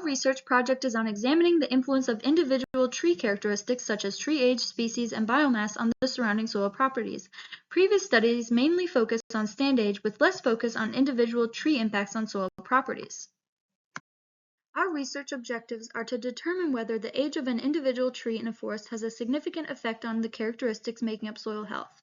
research project is on examining the influence of individual tree characteristics such as tree age, species, and biomass on the surrounding soil properties. Previous studies mainly focused on stand age with less focus on individual tree impacts on soil properties. Our research objectives are to determine whether the age of an individual tree in a forest has a significant effect on the characteristics making up soil health,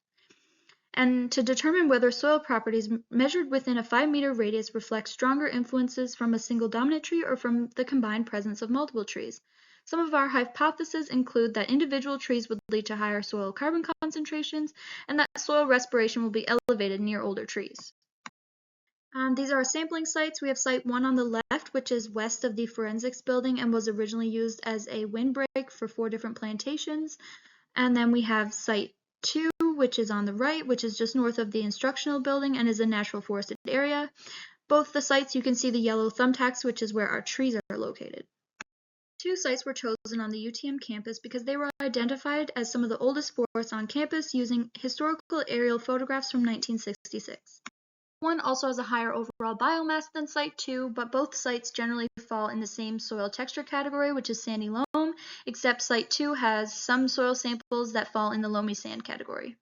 and to determine whether soil properties measured within a 5-meter radius reflect stronger influences from a single dominant tree or from the combined presence of multiple trees. Some of our hypotheses include that individual trees would lead to higher soil carbon concentrations and that soil respiration will be elevated near older trees. These are our sampling sites. We have site 1 on the left, which is west of the forensics building and was originally used as a windbreak for 4 different plantations. And then we have site 2, which is on the right, which is just north of the instructional building and is a natural forested area. Both the sites, you can see the yellow thumbtacks, which is where our trees are located. 2 sites were chosen on the UTM campus because they were identified as some of the oldest forests on campus using historical aerial photographs from 1966. One also has a higher overall biomass than site 2, but both sites generally fall in the same soil texture category, which is sandy loam, except site 2 has some soil samples that fall in the loamy sand category.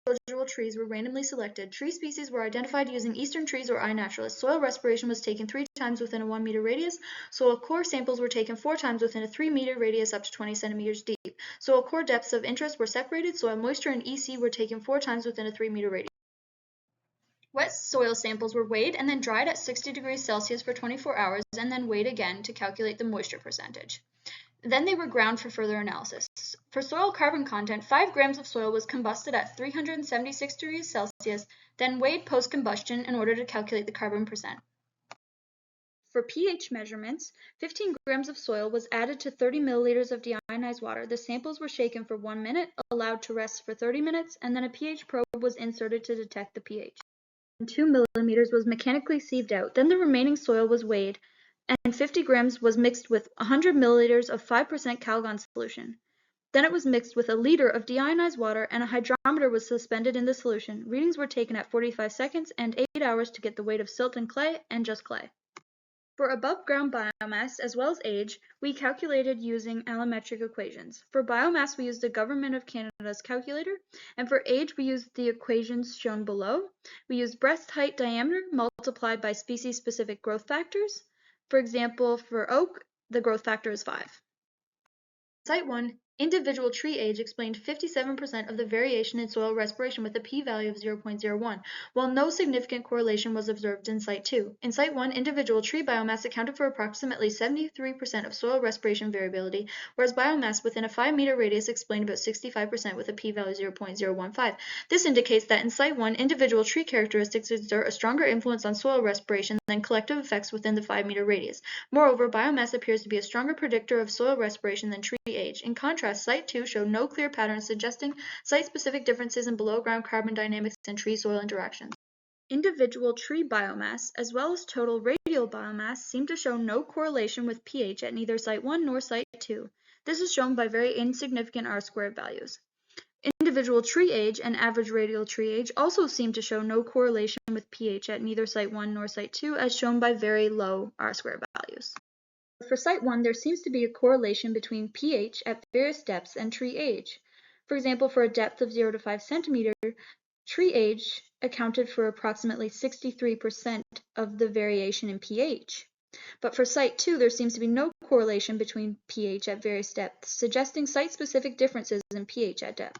Individual trees were randomly selected. Tree species were identified using eastern trees or iNaturalist. Soil respiration was taken 3 times within a 1-meter radius. Soil core samples were taken 4 times within a 3-meter radius up to 20 centimeters deep. Soil core depths of interest were separated. Soil moisture and EC were taken 4 times within a 3-meter radius. Wet soil samples were weighed and then dried at 60 degrees Celsius for 24 hours and then weighed again to calculate the moisture percentage. Then they were ground for further analysis. For soil carbon content, 5 grams of soil was combusted at 376 degrees Celsius, then weighed post-combustion in order to calculate the carbon percent. For pH measurements, 15 grams of soil was added to 30 milliliters of deionized water. The samples were shaken for 1 minute, allowed to rest for 30 minutes, and then a pH probe was inserted to detect the pH. 2 millimeters was mechanically sieved out. Then the remaining soil was weighed, and 50 grams was mixed with 100 milliliters of 5% Calgon solution. Then it was mixed with a liter of deionized water, and a hydrometer was suspended in the solution. Readings were taken at 45 seconds and 8 hours to get the weight of silt and clay, and just clay. For above-ground biomass, as well as age, we calculated using allometric equations. For biomass, we used the Government of Canada's calculator, and for age, we used the equations shown below. We used breast height diameter multiplied by species-specific growth factors. For example, for oak, the growth factor is 5. Site 1, individual tree age explained 57% of the variation in soil respiration with a p-value of 0.01, while no significant correlation was observed in Site 2. In Site 1, individual tree biomass accounted for approximately 73% of soil respiration variability, whereas biomass within a 5-meter radius explained about 65% with a p-value of 0.015. This indicates that in Site 1, individual tree characteristics exert a stronger influence on soil respiration than collective effects within the 5-meter radius. Moreover, biomass appears to be a stronger predictor of soil respiration than tree age. In contrast, Site 2 showed no clear patterns suggesting site-specific differences in below-ground carbon dynamics and tree-soil interactions. Individual tree biomass, as well as total radial biomass, seem to show no correlation with pH at neither Site 1 nor Site 2. This is shown by very insignificant R-squared values. Individual tree age and average radial tree age also seem to show no correlation with pH at neither Site 1 nor Site 2, as shown by very low R-squared values. For Site 1, there seems to be a correlation between pH at various depths and tree age. For example, for a depth of 0 to 5 centimeter, tree age accounted for approximately 63% of the variation in pH. But for Site 2, there seems to be no correlation between pH at various depths, suggesting site-specific differences in pH at depth.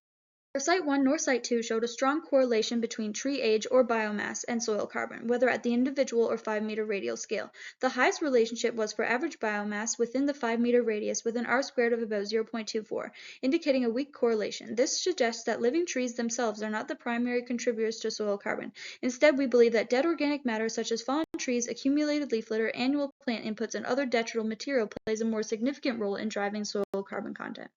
Neither Site 1 nor Site 2 showed a strong correlation between tree age or biomass and soil carbon, whether at the individual or 5-meter radial scale. The highest relationship was for average biomass within the 5-meter radius with an R-squared of about 0.24, indicating a weak correlation. This suggests that living trees themselves are not the primary contributors to soil carbon. Instead, we believe that dead organic matter such as fallen trees, accumulated leaf litter, annual plant inputs, and other detrital material plays a more significant role in driving soil carbon content.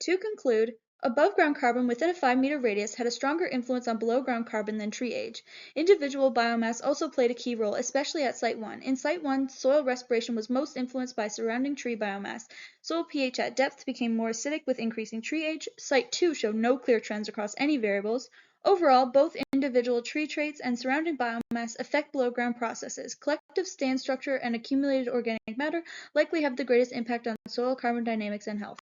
To conclude, above-ground carbon within a 5-meter radius had a stronger influence on below-ground carbon than tree age. Individual biomass also played a key role, especially at Site 1. In Site 1, soil respiration was most influenced by surrounding tree biomass. Soil pH at depth became more acidic with increasing tree age. Site 2 showed no clear trends across any variables. Overall, both individual tree traits and surrounding biomass affect below-ground processes. Collective stand structure and accumulated organic matter likely have the greatest impact on soil carbon dynamics and health.